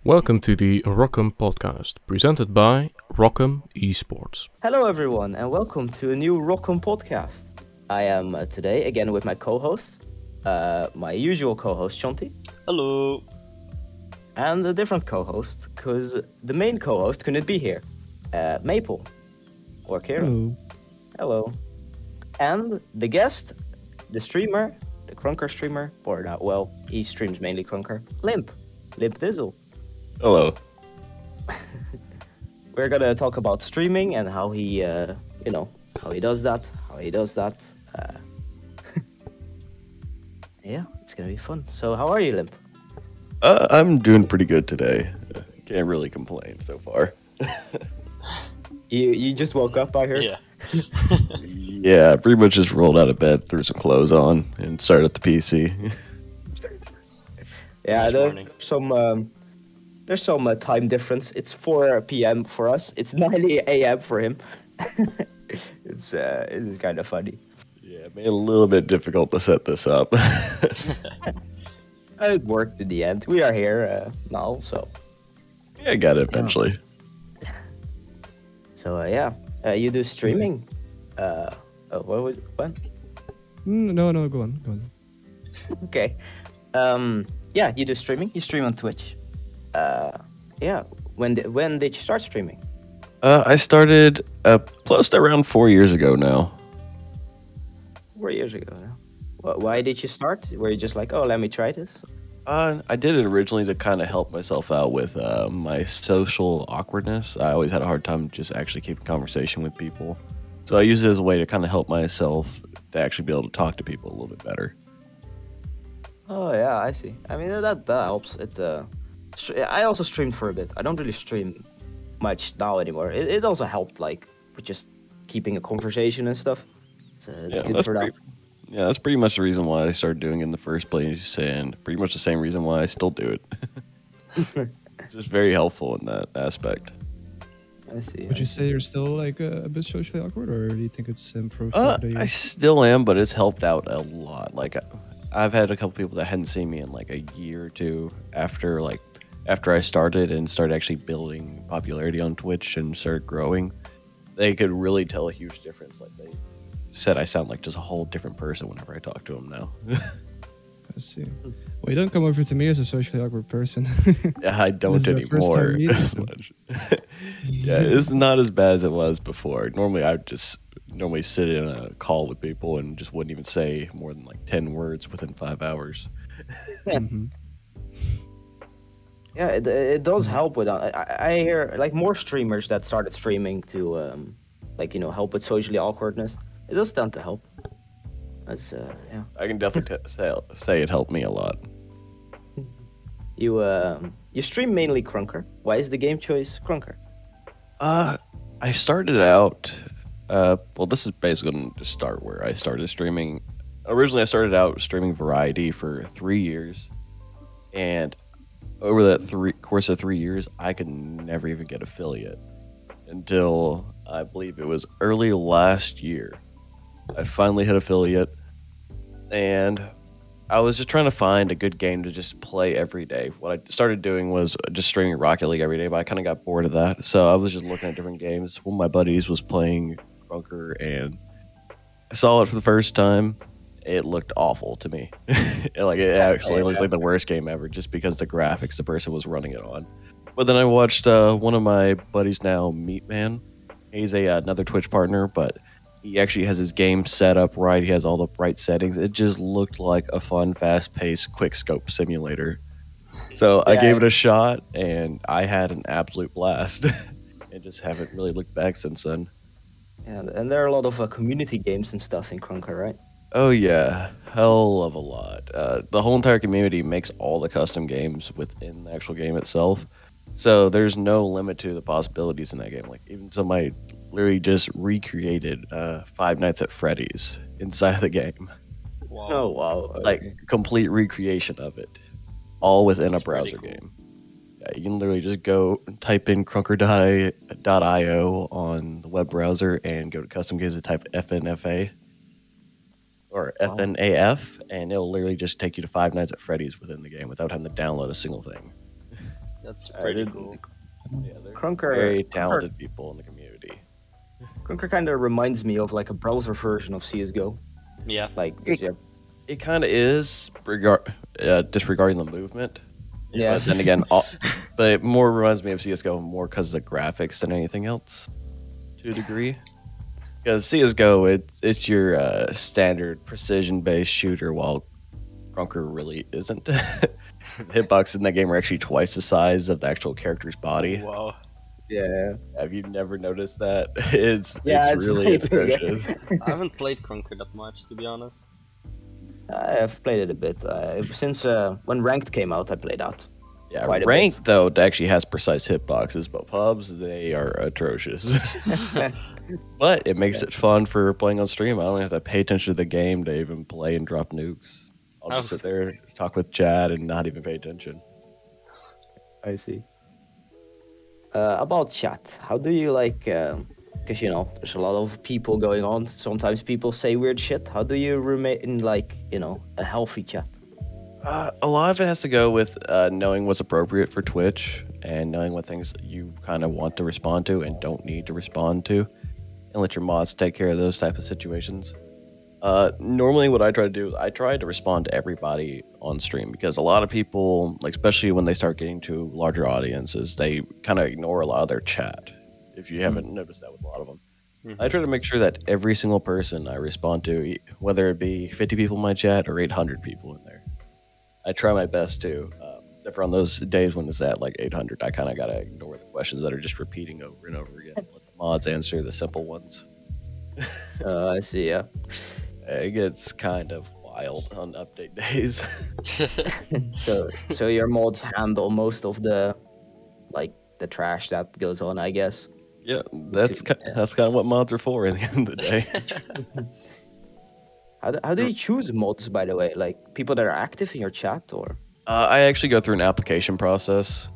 Welcome to the ROCM Podcast, presented by ROCM Esports. Hello everyone and welcome to a new ROCM Podcast. I am today again with my co-host, my usual co-host Johnty. Hello. And a different co-host, because the main co-host couldn't be here, Maple, or Kieran. Hello. Hello. And the guest, the streamer, the Krunker streamer, or not, well, he streams mainly Krunker, LimpDizzle. Hello. We're gonna talk about streaming and how he, how he does that, Yeah, it's gonna be fun. So how are you, Limp? I'm doing pretty good today. Can't really complain so far. You just woke up, I heard? Yeah. Yeah, I pretty much just rolled out of bed, threw some clothes on, and started at the PC. Yeah, Morning. there's some time difference. It's 4 p.m. for us. It's 9 a.m. for him. It is kind of funny. Yeah, it made it a little bit difficult to set this up. It worked in the end. We are here now, so. Yeah, I got it eventually. So you do streaming. When? No, go on. Okay. Yeah, you do streaming. You stream on Twitch. Yeah. When did you start streaming? I started close to around 4 years ago now. 4 years ago now. Why did you start? Were you just like, oh, let me try this? I did it originally to kind of help myself out with my social awkwardness. I always had a hard time just actually keeping conversation with people. So I used it as a way to kind of help myself to actually be able to talk to people a little bit better. Oh yeah, I see. I mean that helps. I also streamed for a bit. I don't really stream much now anymore. It also helped like with just keeping a conversation and stuff. So it's good for that. Yeah, that's pretty much the reason why I started doing it in the first place, and pretty much the same reason why I still do it. Just very helpful in that aspect. I see. Would you say you're still like a bit socially awkward, or do you think it's improved? I still am, but it's helped out a lot. Like I've had a couple people that hadn't seen me in like a year or two after I started and started actually building popularity on Twitch and started growing. They could really tell a huge difference. Like they said I sound like just a whole different person whenever I talk to them now. I see. Well, you don't come over to me as a socially awkward person. Yeah, I don't This is our first anymore time meeting, as so. much. Yeah, it's not as bad as it was before. Normally, I would just sit in a call with people and just wouldn't even say more than like 10 words within 5 hours. Mhm. Yeah, it does help with that. I hear like more streamers that started streaming to help with socially awkwardness. It does tend to help. That's yeah. I can definitely say it helped me a lot. You stream mainly Krunker. Why is the game choice Krunker? I started out. Well, this is basically going to start where I started streaming. Originally, I started out streaming variety for 3 years, and over that course of 3 years, I could never even get affiliate until I believe it was early last year. I finally hit affiliate, and I was just trying to find a good game to just play every day. What I started doing was just streaming Rocket League every day, but I kind of got bored of that. So I was just looking at different games. One of my buddies was playing Krunker, and I saw it for the first time. It looked awful to me. It actually looked like the worst game ever, just because the graphics the person was running it on. But then I watched one of my buddies now, Meatman. He's another Twitch partner, but he actually has his game set up right. He has all the right settings. It just looked like a fun, fast-paced, quick-scope simulator. So I gave it a shot, and I had an absolute blast. And just haven't really looked back since then. Yeah, and there are a lot of community games and stuff in Krunker, right? Oh yeah, hell of a lot. The whole entire community makes all the custom games within the actual game itself. So there's no limit to the possibilities in that game. Like even somebody literally just recreated Five Nights at Freddy's inside of the game. Wow. Oh wow! Like complete recreation of it, all within a browser pretty cool. game. Yeah, you can literally just go type in krunker.io on the web browser and go to custom games and type FNFA or FNAF, and it'll literally just take you to Five Nights at Freddy's within the game without having to download a single thing. That's pretty the- cool. Yeah, there's Krunker, very talented people in the community. Krunker kind of reminds me of like a browser version of CS:GO. Yeah. Like, It kind of is, disregarding the movement. yeah, But then again, but it more reminds me of CS:GO more because of the graphics than anything else, to a degree. Because CS:GO, it's your standard precision-based shooter, while Krunker really isn't. The hitboxes in that game are actually twice the size of the actual character's body. Wow. yeah, Have you never noticed that? It's yeah. really big. atrocious. I haven't played Krunker that much, to be honest. I've played it a bit since when Ranked came out. I played that. Yeah, Quite a ranked bit. though, it actually has precise hitboxes, but pubs, they are atrocious. But it makes it fun for playing on stream. I don't have to pay attention to the game to even play and drop nukes. I'll just sit there, talk with Chad, and not even pay attention. I see. About chat, how do you like? Because there's a lot of people going on. Sometimes people say weird shit. How do you remain like a healthy chat? A lot of it has to go with knowing what's appropriate for Twitch and knowing what things you kind of want to respond to and don't need to respond to, and let your mods take care of those type of situations. Normally, what I try to do is I try to respond to everybody on stream, because a lot of people, like especially when they start getting to larger audiences, they kind of ignore a lot of their chat. If you haven't noticed that with a lot of them. I try to make sure that every single person I respond to, whether it be 50 people in my chat or 800 people in there, I try my best to. Except for on those days when it's at like 800, I kind of got to ignore the questions that are just repeating over and over again. Let the mods answer the simple ones. I see. Yeah. It gets kind of wild on update days. So your mods handle most of the trash that goes on, I guess. Yeah, that's kind of what mods are for in the end of the day. How do you choose mods, by the way? Like people that are active in your chat, or? I actually go through an application process.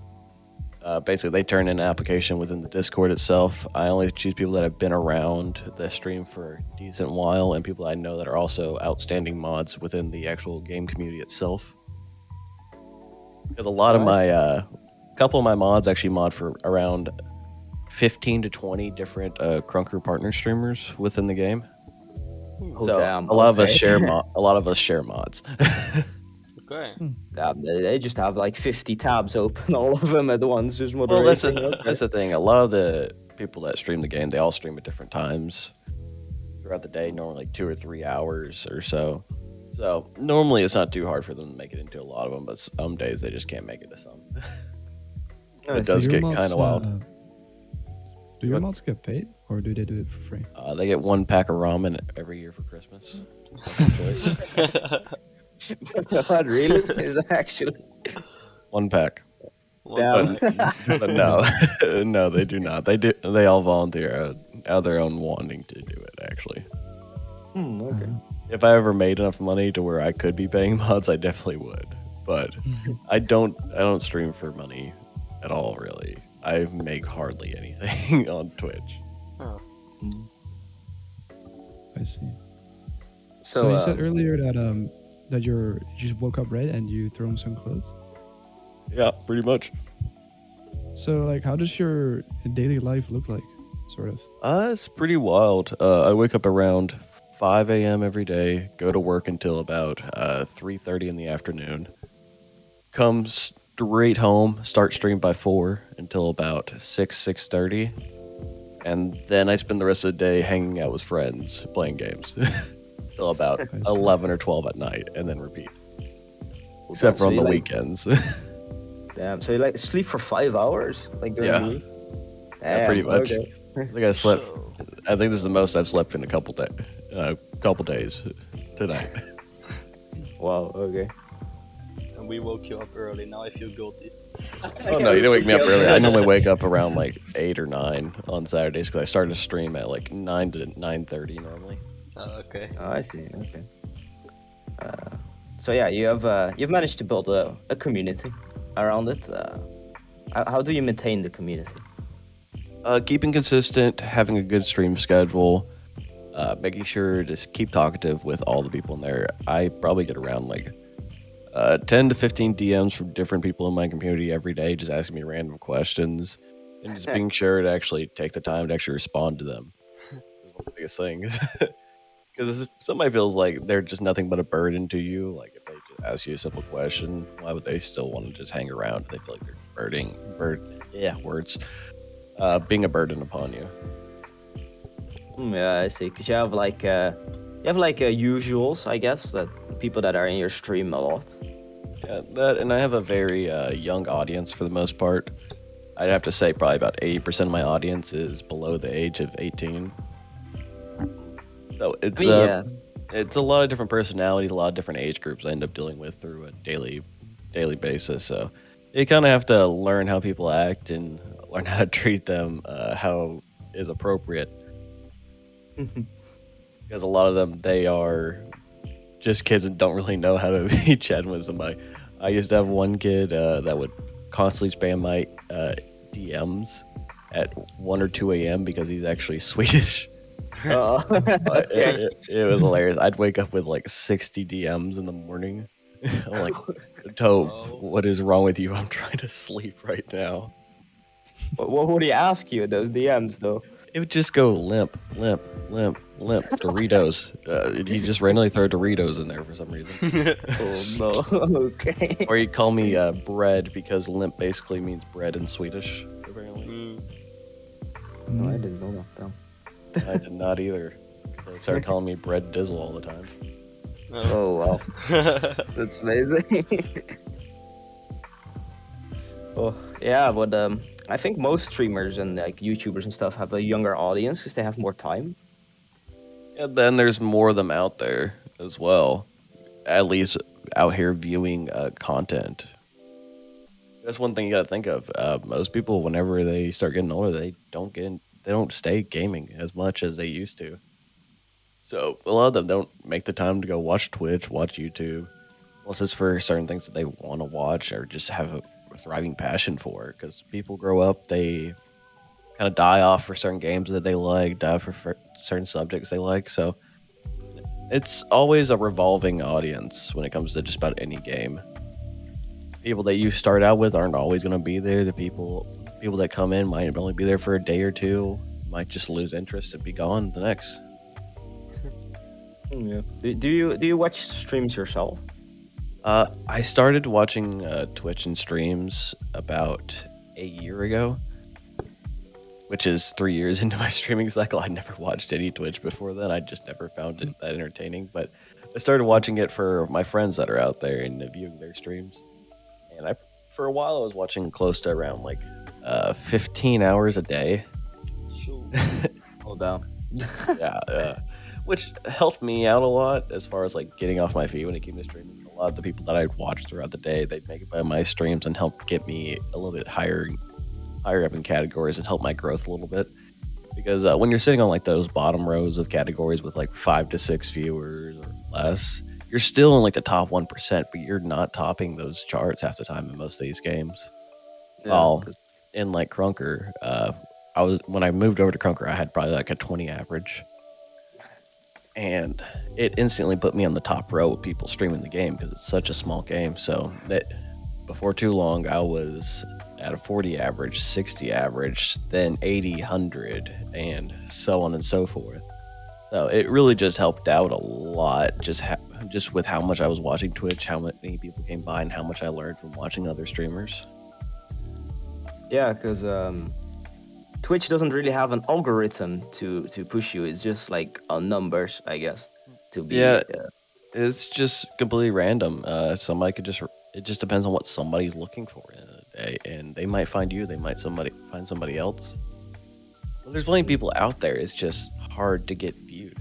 Basically, they turn in an application within the Discord itself. I only choose people that have been around the stream for a decent while, and people I know that are also outstanding mods within the actual game community itself. Because a lot of my, couple of my mods actually mod for around 15 to 20 different Krunker partner streamers within the game. Oh, So damn, a lot of us okay. share a lot of us share mods. Okay. They just have like 50 tabs open, all of them at once. Just Well, moderating. that's the thing. A lot of the people that stream the game, they all stream at different times throughout the day, normally like 2 or 3 hours or so. So normally it's not too hard for them to make it into a lot of them, but some days they just can't make it to some. It does your get mods, kind of wild. Do your What? mods get paid, or do they do it for free? They get 1 pack of ramen every year for Christmas. Not really? Is that actually? 1 pack. Damn. But no, no, they do not. They all volunteer out of their own wanting to do it. Actually, Okay. if I ever made enough money to where I could be paying mods, I definitely would. But I don't stream for money at all, really. I make hardly anything on Twitch. Oh. I see. So, you said earlier that that you just woke up red and you throw on some clothes. Yeah, pretty much. So like, how does your daily life look like, sort of? It's pretty wild. I wake up around 5 a.m. every day, go to work until about 3:30 in the afternoon. Come straight home, start stream by 4 until about 6:30, and then I spend the rest of the day hanging out with friends, playing games, till about 11 or 12 at night, and then repeat. Except for on the weekends. Damn. So you like sleep for 5 hours, like during Yeah. the week? Yeah, pretty Damn, much. okay. I think I slept. I think this is the most I've slept in a couple days tonight. Wow. Okay. And we woke you up early. Now I feel guilty. Oh no, you didn't wake me up early. I normally wake up around like 8 or 9 on Saturdays because I started to stream at like 9 to 9:30 normally. Okay. Oh, I see. Okay. So yeah, you've managed to build a community around it. How do you maintain the community? Keeping consistent, having a good stream schedule, making sure to keep talkative with all the people in there. I probably get around like 10 to 15 DMs from different people in my community every day, just asking me random questions and just being sure to actually take the time to actually respond to them. Is one of the biggest things. Because if somebody feels like they're just nothing but a burden to you, like if they just ask you a simple question, why would they still want to just hang around? They feel like they're being a burden upon you. Yeah, I see. Cause you have like usuals, I guess, that people that are in your stream a lot. Yeah, that, and I have a very young audience for the most part. I'd have to say probably about 80% of my audience is below the age of 18. So it's it's a lot of different personalities, a lot of different age groups I end up dealing with through a daily basis. So you kind of have to learn how people act and learn how to treat them how is appropriate. Because a lot of them, they are just kids that don't really know how to be chatting with somebody. I used to have one kid that would constantly spam my DMs at 1 or 2 a.m. because he's actually Swedish. Oh, okay. It was hilarious. I'd wake up with like 60 DMs in the morning. I'm like, Tobe, what is wrong with you? I'm trying to sleep right now. What would he ask you in those DMs though? It would just go limp, Doritos. He just randomly throw Doritos in there for some reason. Oh no. Okay. Or he'd call me bread because limp basically means bread in Swedish, apparently. No, I didn't know that though. I did not either. So they started calling me LimpDizzle all the time. Oh wow. That's amazing. Oh yeah, but I think most streamers and like YouTubers and stuff have a younger audience because they have more time. And then there's more of them out there as well. At least out here viewing content. That's one thing you got to think of. Most people, whenever they start getting older, they don't stay gaming as much as they used to. So a lot of them don't make the time to go watch Twitch, watch YouTube, unless it's for certain things that they want to watch or just have a thriving passion for. Because people grow up, they kind of die off for certain games that they like, die off for certain subjects they like. So it's always a revolving audience when it comes to just about any game. People that you start out with aren't always going to be there. The people that come in might only be there for a day or two, might just lose interest and be gone the next. Yeah. Do you watch streams yourself? I started watching Twitch and streams about a year ago, which is 3 years into my streaming cycle. I never watched any Twitch before then. I just never found it that entertaining. But I started watching it for my friends that are out there and viewing their streams. And for a while, I was watching close to around like 15 hours a day. Hold down. Yeah, which helped me out a lot as far as like getting off my feet when it came to streaming. A lot of the people that I'd watch throughout the day, they'd make it by my streams and help get me a little bit higher up in categories and help my growth a little bit. Because when you're sitting on like those bottom rows of categories with like 5 to 6 viewers or less, you're still in like the top 1%, but you're not topping those charts half the time in most of these games. Yeah, While in like Krunker, when I moved over to Krunker, I had probably like a 20 average. And it instantly put me on the top row of people streaming the game because it's such a small game. So that before too long, I was at a 40 average, 60 average, then 80, 100, and so on and so forth. So it really just helped out a lot, just with how much I was watching Twitch, how many people came by, and how much I learned from watching other streamers. Yeah, because Twitch doesn't really have an algorithm to push you. It's just like numbers, I guess. To be it's just completely random. Somebody could it just depends on what somebody's looking for in a day, and they might find you, they might find somebody else. Well, there's plenty of people out there. It's just hard to get viewed.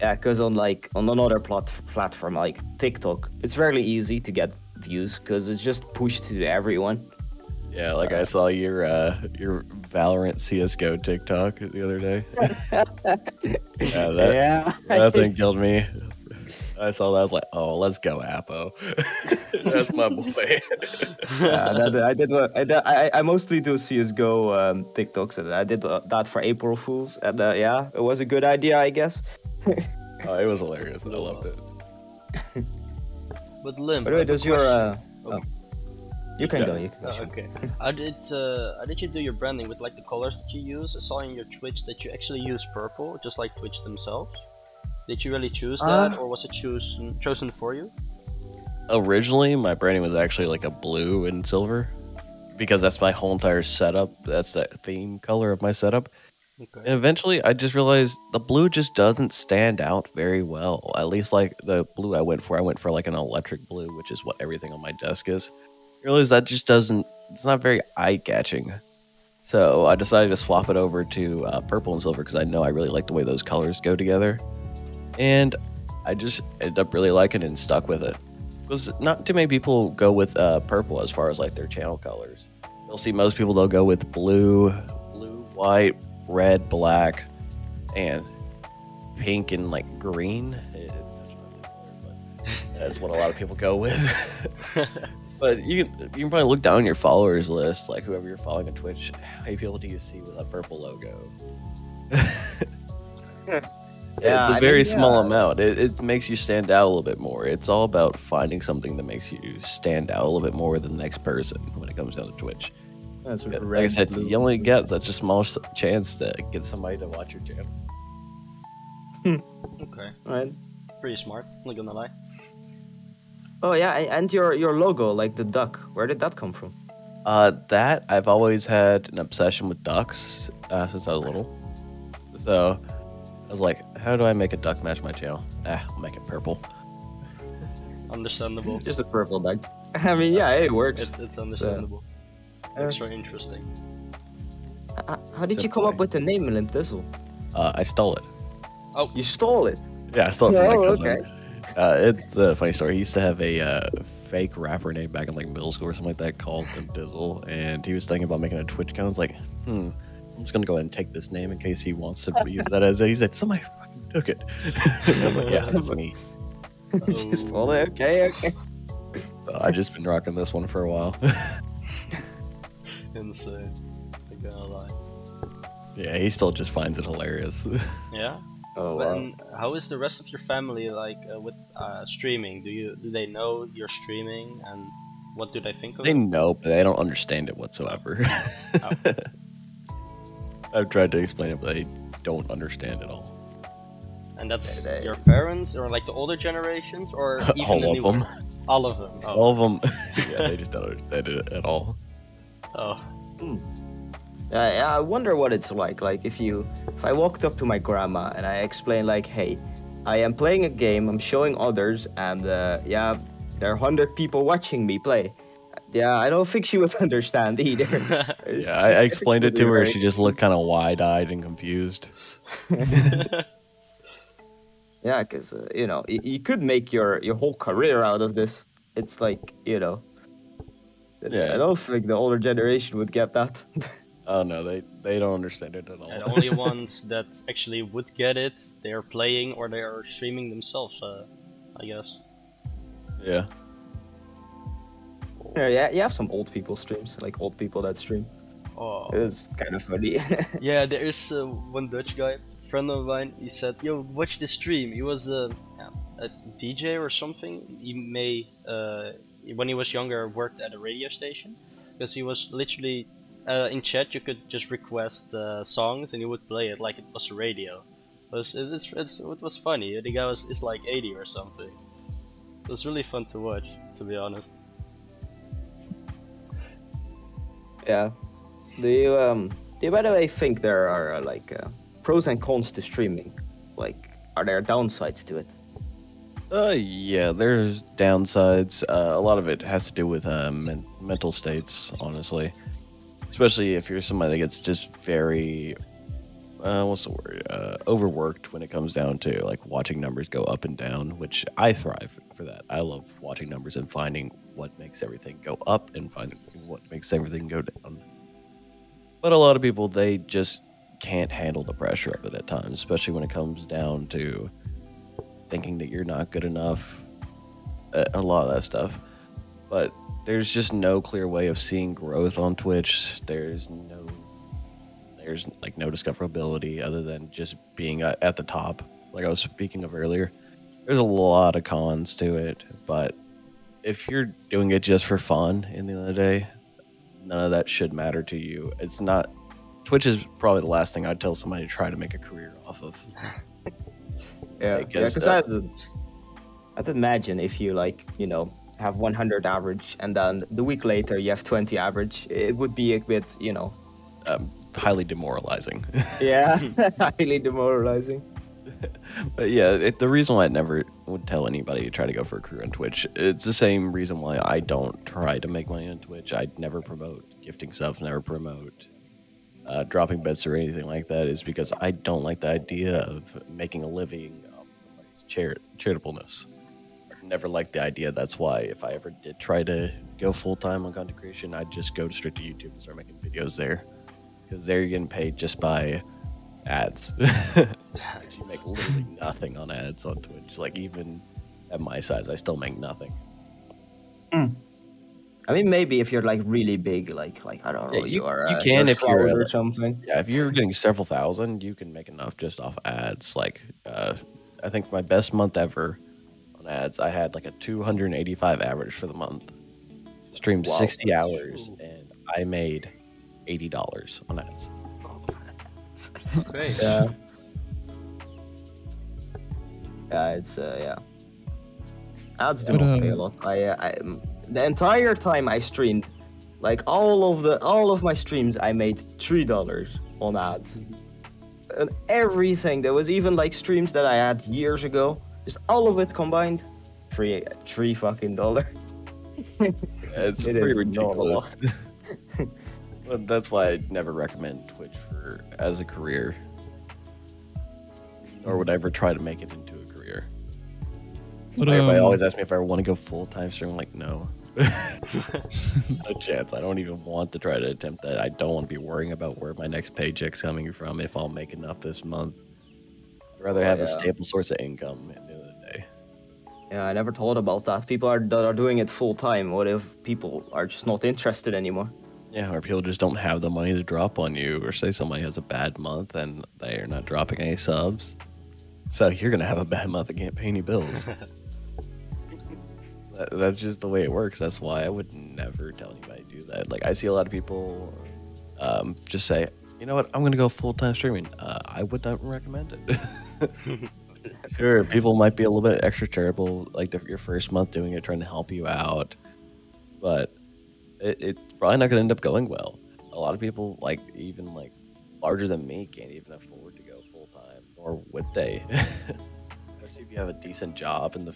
Yeah, because on another platform like TikTok, it's fairly easy to get views because it's just pushed to everyone. Yeah, like I saw your Valorant CS:GO TikTok the other day. That thing killed me. I saw that. I was like, "Oh, let's go, Apo." That's my boy. Yeah, I mostly do CS:GO TikToks, and I did that for April Fools, and yeah, it was a good idea, I guess. Oh, it was hilarious. I loved it. But Limp, By the way, I have a does your question. oh, you can Yeah. go. You can go. Oh, Sean. okay. How did you do your branding with like the colors that you use? I saw in your Twitch that you actually use purple, just like Twitch themselves. Did you really choose that, or was it chosen for you? Originally, my branding was actually like a blue and silver because that's my whole entire setup. That's the theme color of my setup. Okay. And eventually, I just realized the blue just doesn't stand out very well. At least, like the blue I went for like an electric blue, which is what everything on my desk is. I realized that just doesn't, it's not very eye catching. So I decided to swap it over to purple and silver because I know I really like the way those colors go together. And I just ended up really liking it and stuck with it. Because not too many people go with purple as far as like their channel colors. You'll see most people, they'll go with blue, white, red, black, and pink and like green. It's such a color, but that's what a lot of people go with. But you can probably look down your followers list, like whoever you're following on Twitch. How many people do you see with a purple logo? Yeah, It's a I very mean, small yeah. amount. It makes you stand out a little bit more. It's all about finding something that makes you stand out a little bit more than the next person when it comes down to Twitch. That's Yeah, like I red, said, blue, you only blue. get such a small chance to get somebody to watch your channel. Okay. Right. Pretty smart. Not gonna lie. Oh yeah, and your logo, like the duck. Where did that come from? That I've always had an obsession with ducks since I was little. So I was like, how do I make a duck match my channel? I'll make it purple. Understandable. Just a purple duck. I mean, yeah, it works. It's understandable. Uh, Extra interesting. How did you come up Simply. with the name LimpDizzle? I stole it. You stole it. Yeah, I stole it from my Oh, cousin. okay. It's a funny story. He used to have a fake rapper name back in like middle school or something like that called LimpDizzle, and he was thinking about making a Twitch account. I was like, I'm just gonna go ahead and take this name in case he wants to use that as it. He said, somebody fucking took it. I was like, yeah, that's me. You stole it. Okay. So I just been rocking this one for a while. Insane. Not gonna lie. Yeah, he still just finds it hilarious. Yeah. Oh But wow. and how is the rest of your family like with streaming? Do they know you're streaming, and what do they think of They it? know, but they don't understand it whatsoever. I've tried to explain it, but they don't understand it all. And that's They- your parents, or like the older generations, or even All the of newer? them. All of them. Oh. All of them. Yeah, they just don't understand it at all. Oh. Yeah, I wonder what it's like. Like if I walked up to my grandma and I explained like, hey, I am playing a game, I'm showing others, and yeah, there are 100 people watching me play. Yeah, I don't think she would understand either. Yeah, I explained it to her. She just looked kind of wide-eyed and confused. Yeah, because you could make your whole career out of this. It's like Yeah. I don't think the older generation would get that. Oh no, they don't understand it at all. And the only ones that actually would get it, they are playing or they are streaming themselves, I guess. Yeah. Yeah, you have some old people streams, like old people that stream. Oh. It's kind of funny. Yeah, there is one Dutch guy, friend of mine. He said, "Yo, watch the stream." He was a DJ or something. He may, when he was younger, worked at a radio station, because he was literally in chat. You could just request songs, and he would play it like it was a radio. It was funny. The guy is like 80 or something. It was really fun to watch, to be honest. Yeah. Do you by the way think there are like pros and cons to streaming? Like, are there downsides to it? Yeah, there's downsides. A lot of it has to do with mental states, honestly. Especially if you're somebody that gets just very, what's the word? Overworked when it comes down to like watching numbers go up and down, which I thrive for that. I love watching numbers and finding what makes everything go up and finding what makes everything go down. But a lot of people, they just can't handle the pressure of it at times, especially when it comes down to thinking that you're not good enough, a lot of that stuff. But there's just no clear way of seeing growth on Twitch. There's like no discoverability other than just being at the top, like I was speaking of earlier. There's a lot of cons to it, but if you're doing it just for fun in the end of the day, none of that should matter to you. It's not. Twitch is probably the last thing I'd tell somebody to try to make a career off of. Yeah, because I'd imagine if you like, have 100 average and then the week later you have 20 average, it would be a bit, Highly demoralizing. Yeah, highly demoralizing. But yeah, the reason why I never would tell anybody to try to go for a career on Twitch, it's the same reason why I don't try to make money on Twitch. I'd never promote gifting stuff, never promote dropping bits or anything like that, is because I don't like the idea of making a living off somebody's charitableness. I've never liked the idea. That's why if I ever did try to go full-time on content creation, I'd just go straight to YouTube and start making videos there. Because there you're getting paid just by ads. You make literally nothing on ads on Twitch. Like, even at my size, I still make nothing. I mean, maybe if you're like really big, like I don't know, you you're can if you're or something. Yeah, if you're getting several thousand, you can make enough just off ads. Like, I think for my best month ever on ads, I had like a 285 average for the month. Streamed 60 hours, and I made $80 on ads. Great. Yeah. Yeah, it's yeah. Ads do But, not pay a lot. I the entire time I streamed, like all of my streams, I made $3 on ads. And everything. There was even like streams that I had years ago. Just all of it combined, three fucking dollar. It's It pretty is not a ridiculous. lot. But that's why I'd never recommend Twitch as a career, nor would I ever try to make it into a career. But, Everybody always asks me if I want to go full-time streaming. I'm like, no. No chance. I don't even want to try to attempt that. I don't want to be worrying about where my next paycheck's coming from, if I'll make enough this month. I'd rather have a stable source of income at the end of the day. Yeah, I never thought about that. People that are doing it full time. What if people are just not interested anymore? Yeah, or people just don't have the money to drop on you, or say somebody has a bad month and they are not dropping any subs. So you're going to have a bad month and can't pay any bills. That's just the way it works. That's why I would never tell anybody to do that. Like, I see a lot of people just say, you know what, I'm going to go full-time streaming. I would not recommend it. Sure, people might be a little bit extra charitable, like your first month doing it, trying to help you out. But it's probably not going to end up going well. A lot of people, like, even like larger than me, can't even afford to go full-time, nor would they. Especially if you have a decent job and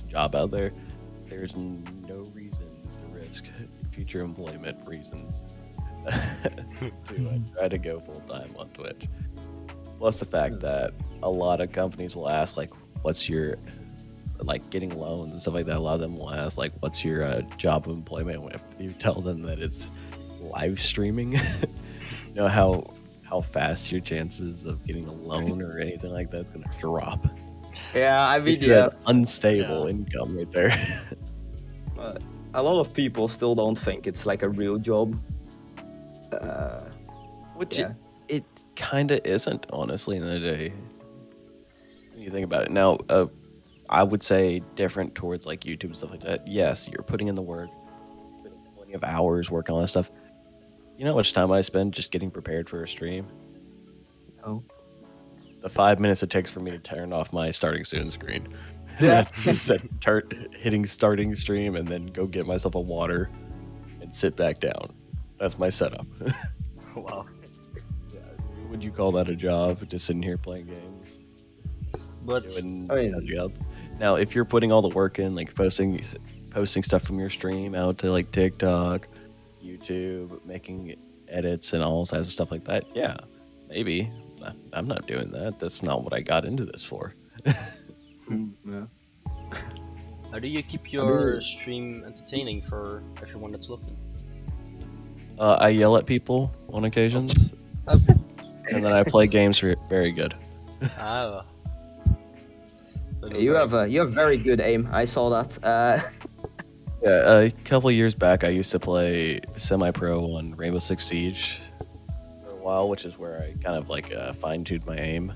job out there, there's no reason to risk future employment reasons to try to go full-time on Twitch. Plus the fact that a lot of companies will ask, like, what's your, like, getting loans and stuff like that, a lot of them will ask, like, what's your job of employment. If you tell them that it's live streaming, you know how fast your chances of getting a loan or anything like that's going to drop. Yeah, I mean, That's unstable income right there. A lot of people still don't think it's like a real job. Which it kind of isn't, honestly, in the day. When you think about it. Now, I would say different towards like YouTube and stuff like that. Yes, you're putting in the work, putting plenty of hours working on that stuff. You know how much time I spend just getting prepared for a stream? No. The 5 minutes it takes for me to turn off my starting soon screen. Yeah. Hitting starting stream and then go get myself a water and sit back down. That's my setup. Wow. Yeah. Would you call that a job? Just sitting here playing games? But Now, if you're putting all the work in, like posting stuff from your stream out to like TikTok, YouTube, making edits and all kinds of stuff like that, yeah, maybe. I'm not doing that. That's not what I got into this for. Yeah. how do you keep your stream entertaining for everyone that's looking? I yell at people on occasions, and then I play games very good. Ah. You have very good aim. I saw that. Yeah, a couple of years back, I used to play semi-pro on Rainbow Six Siege for a while, which is where I kind of like fine-tuned my aim.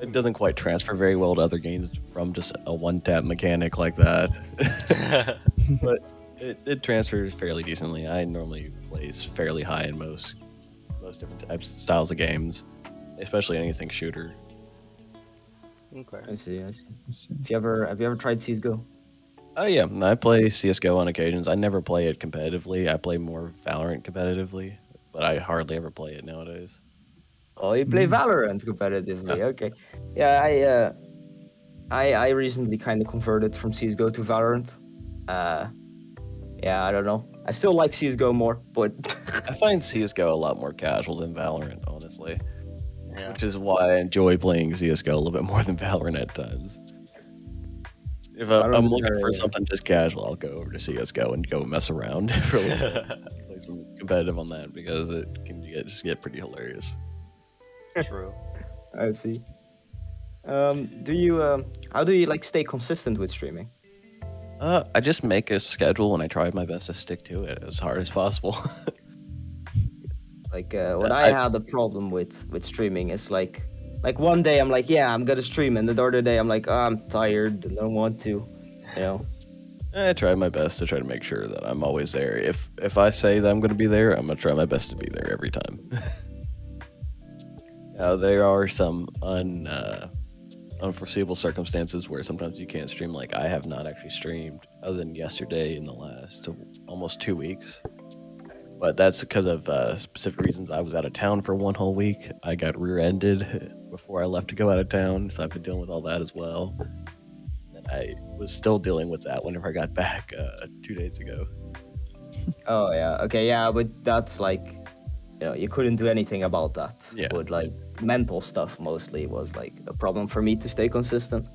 It doesn't quite transfer very well to other games from just a one-tap mechanic like that. But it transfers fairly decently. I normally place fairly high in most different styles of games, especially anything shooter. Okay. I see. Let's see. Have you ever tried CS:GO? Oh yeah, I play CS:GO on occasions. I never play it competitively. I play more Valorant competitively, but I hardly ever play it nowadays. Oh, you play Mm. Valorant competitively. Okay. Yeah, I recently kind of converted from CS:GO to Valorant. Yeah, I don't know. I still like CS:GO more, but I find CS:GO a lot more casual than Valorant, honestly, Yeah. which is why I enjoy playing CS:GO a little bit more than Valorant at times. If I'm Valorant looking for are- something just casual, I'll go over to CS:GO and go mess around for a little bit. Play some competitive on that because it can just get pretty hilarious. True. I see. How do you like stay consistent with streaming? I just make a schedule and I try my best to stick to it as hard as possible. Like when I had the problem with streaming, it's like one day I'm like, yeah, I'm gonna stream, and the other day I'm like, oh, I'm tired and I don't want to, you know. I try my best to try to make sure that I'm always there. If I say that I'm going to be there, I'm going to try my best to be there every time. Now, there are some unforeseeable circumstances where sometimes you can't stream. Like I have not actually streamed other than yesterday in the last almost 2 weeks. But that's because of specific reasons. I was out of town for 1 whole week. I got rear-ended before I left to go out of town, so I've been dealing with all that as well. And I was still dealing with that whenever I got back 2 days ago. Oh yeah, okay, yeah, but that's like, you know, you couldn't do anything about that. Yeah. But like mental stuff mostly was like a problem for me to stay consistent.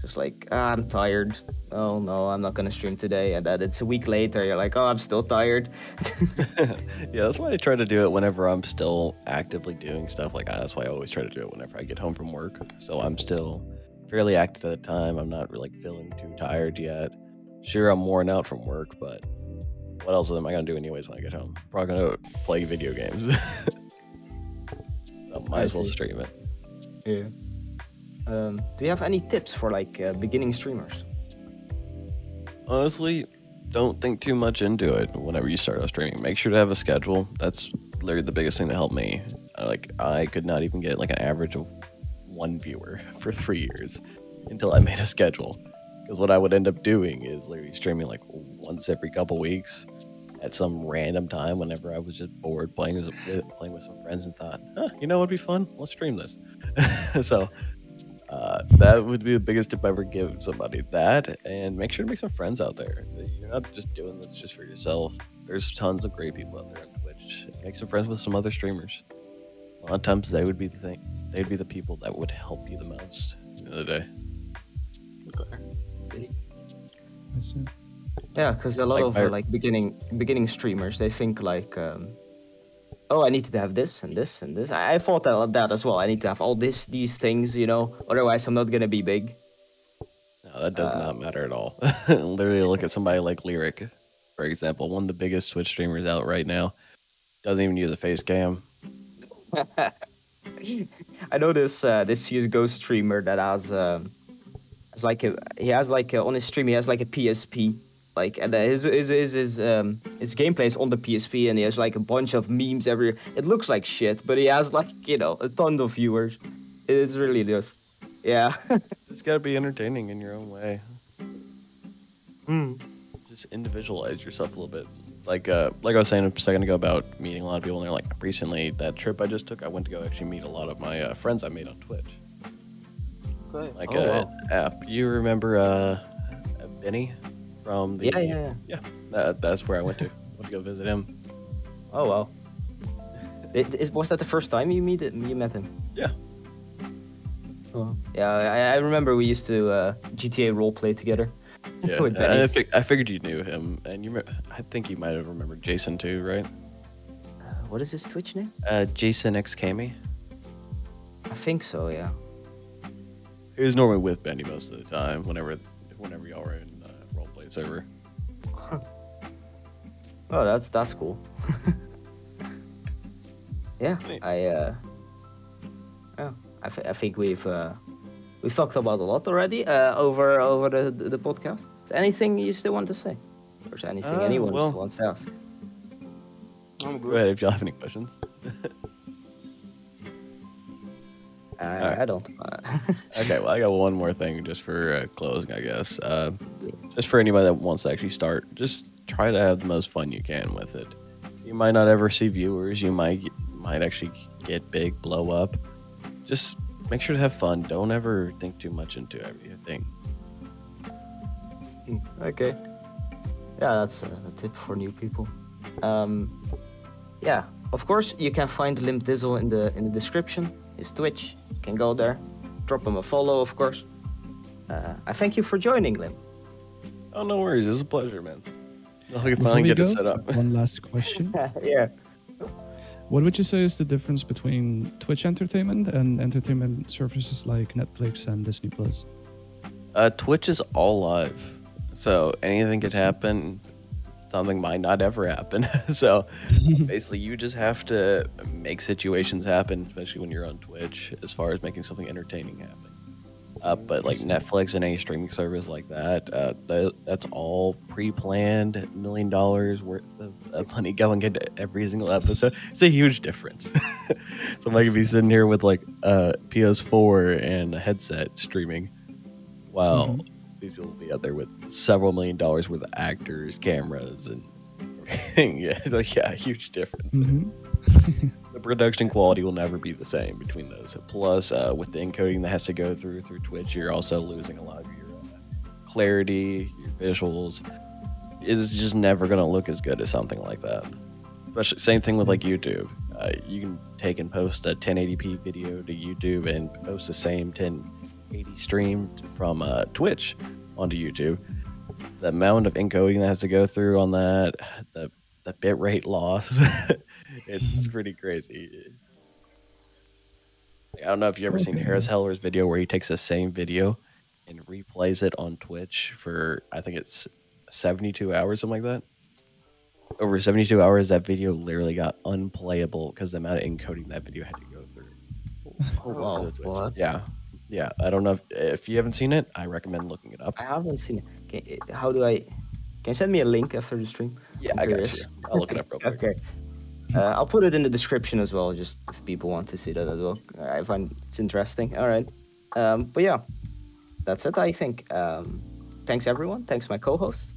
Just like, I'm tired. Oh no, I'm not gonna stream today, and then it's a week later. You're like, oh, I'm still tired. Yeah, that's why I try to do it whenever I'm still actively doing stuff. Like that's why I always try to do it whenever I get home from work. So I'm still fairly active at the time. I'm not really feeling too tired yet. Sure, I'm worn out from work, but what else am I gonna do anyways when I get home? Probably gonna play video games. So might as well see. stream it. Yeah. Do you have any tips for like beginning streamers? Honestly, don't think too much into it whenever you start out streaming. Make sure to have a schedule. That's literally the biggest thing that helped me. Like I could not even get like an average of 1 viewer for 3 years until I made a schedule. Because what I would end up doing is literally streaming like once every couple weeks at some random time whenever I was just bored playing with some friends and thought, you know what'd be fun? Let's stream this. So that would be the biggest tip I ever give somebody. That, and make sure to make some friends out there. You're not just doing this just for yourself. There's tons of great people out there on Twitch. Make some friends with some other streamers. A lot of times they would be the thing. They'd be the people that would help you the most at the end of the day. Okay. I see. Yeah, because a lot Like of my- like beginning streamers, they think like, oh, I need to have this and this and this. I thought that as well. I need to have all these things, you know. Otherwise, I'm not gonna be big. No, that does not matter at all. Literally, look at somebody like Lyric, for example, one of the biggest Twitch streamers out right now. Doesn't even use a face cam. I know this CS:GO streamer that has like on his stream he has like a PSP, like, and his gameplay is on the PSP, and he has like a bunch of memes every. It looks like shit, but he has like, you know, a ton of viewers. It's really just, yeah. Just gotta be entertaining in your own way. Hmm. Just individualize yourself a little bit. Like I was saying a second ago about meeting a lot of people, and they're like, recently that trip I just took, I went to go actually meet a lot of my friends I made on Twitch. Okay. Like Oh, wow. app. You remember Benny from the Yeah. that's where I went to. Went to go visit him. Oh wow. Was that the first time you met him? Yeah. Oh. Yeah, I remember we used to GTA roleplay together. Yeah. With I Benny. figured you knew him, and I think you might have remembered Jason too, right? What is his Twitch name? Jason X Kami. I think so, yeah. He was normally with Benny most of the time, whenever y'all were in roleplay server. Oh, that's cool. Yeah, Neat. I I think we've talked about a lot already over the podcast. Is there anything you still want to say, or is there anything anyone well- still wants to ask? I'm Go good. ahead if y'all have any questions. I don't. Okay, well, I got one more thing just for closing, I guess. Just for anybody that wants to actually start, just try to have the most fun you can with it. You might not ever see viewers. You might actually get big, blow up. Just make sure to have fun. Don't ever think too much into everything. Okay. Yeah, that's a tip for new people. Yeah, of course you can find LimpDizzle in the description. His Twitch. You can go there, drop him a follow, of course. I thank you for joining, Limp. Oh, no worries. It was a pleasure, man. I'll Before finally we get go, it set up. One last question. Yeah. What would you say is the difference between Twitch entertainment and entertainment services like Netflix and Disney Plus? Twitch is all live, so anything could happen. Something might not ever happen. So basically, you just have to make situations happen, especially when you're on Twitch, as far as making something entertaining happen. But like Netflix and any streaming service like that, that's all pre-planned, $1 million worth of money going into every single episode. It's a huge difference. Somebody could be sitting here with like a PS4 and a headset streaming, while these people will be out there with several $1 million worth of actors, cameras, and everything. Yeah, so yeah, huge difference. The production quality will never be the same between those. Plus, with the encoding that has to go through Twitch, you're also losing a lot of your clarity, your visuals. It's just never going to look as good as something like that. Especially, same thing with like YouTube. You can take and post a 1080p video to YouTube and post the same 1080 stream from Twitch onto YouTube. The amount of encoding that has to go through on that, the bitrate loss, it's pretty crazy. I don't know if you ever seen Harris Heller's video where he takes the same video and replays it on Twitch for, I think it's 72 hours, something like that. Over 72 hours, that video literally got unplayable because the amount of encoding that video had to go through. Oh wow. What? Yeah. Yeah. I don't know if you haven't seen it, I recommend looking it up. I haven't seen it. How do I? Can you send me a link after the stream? Yeah, I'm I got curious. you. I'll look it up real quick. Okay. I'll put it in the description as well, just if people want to see that as well. I find it's interesting. All right. But yeah, that's it, I think. Thanks, everyone. Thanks, my co-host.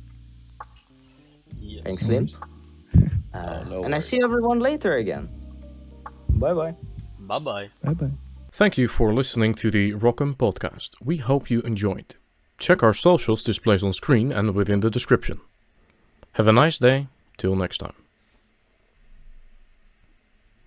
Yes. Thanks, Lim. No And I worries. see everyone later again. Bye-bye. Bye bye. Bye-bye. Thank you for listening to the ROCM podcast. We hope you enjoyed. Check our socials displayed on screen and within the description. Have a nice day. Till next time.